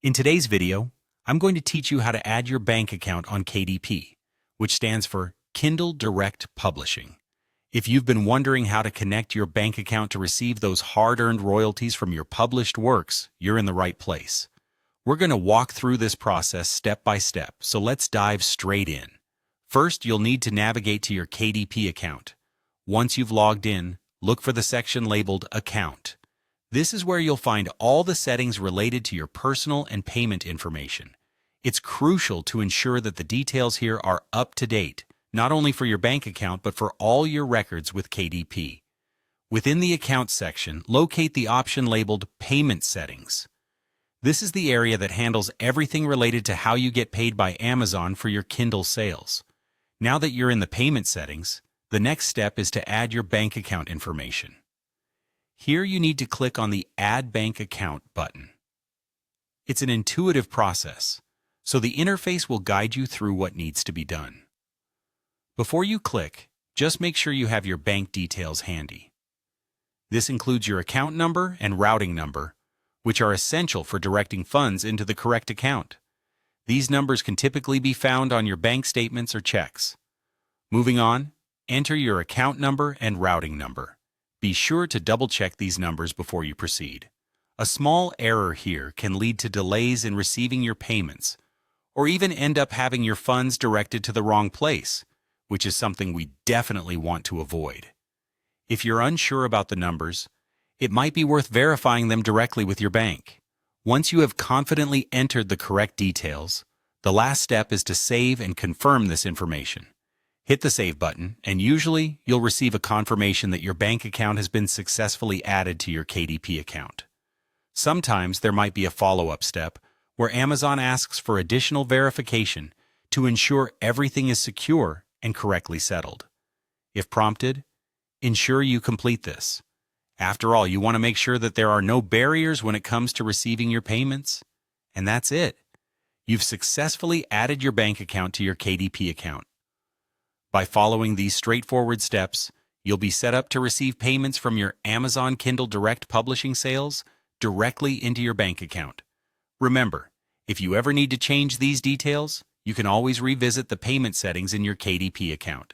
In today's video, I'm going to teach you how to add your bank account on KDP, which stands for Kindle Direct Publishing. If you've been wondering how to connect your bank account to receive those hard-earned royalties from your published works, you're in the right place. We're going to walk through this process step by step, so let's dive straight in. First, you'll need to navigate to your KDP account. Once you've logged in, look for the section labeled Account. This is where you'll find all the settings related to your personal and payment information. It's crucial to ensure that the details here are up to date, not only for your bank account but for all your records with KDP. Within the Account section, locate the option labeled Payment Settings. This is the area that handles everything related to how you get paid by Amazon for your Kindle sales. Now that you're in the payment settings, the next step is to add your bank account information. Here you need to click on the Add Bank Account button. It's an intuitive process, so the interface will guide you through what needs to be done. Before you click, just make sure you have your bank details handy. This includes your account number and routing number, which are essential for directing funds into the correct account. These numbers can typically be found on your bank statements or checks. Moving on, enter your account number and routing number. Be sure to double-check these numbers before you proceed. A small error here can lead to delays in receiving your payments, or even end up having your funds directed to the wrong place, which is something we definitely want to avoid. If you're unsure about the numbers, it might be worth verifying them directly with your bank. Once you have confidently entered the correct details, the last step is to save and confirm this information. Hit the Save button, and usually you'll receive a confirmation that your bank account has been successfully added to your KDP account. Sometimes there might be a follow-up step where Amazon asks for additional verification to ensure everything is secure and correctly settled. If prompted, ensure you complete this. After all, you want to make sure that there are no barriers when it comes to receiving your payments. And that's it. You've successfully added your bank account to your KDP account. By following these straightforward steps, you'll be set up to receive payments from your Amazon Kindle Direct Publishing sales directly into your bank account. Remember, if you ever need to change these details, you can always revisit the payment settings in your KDP account.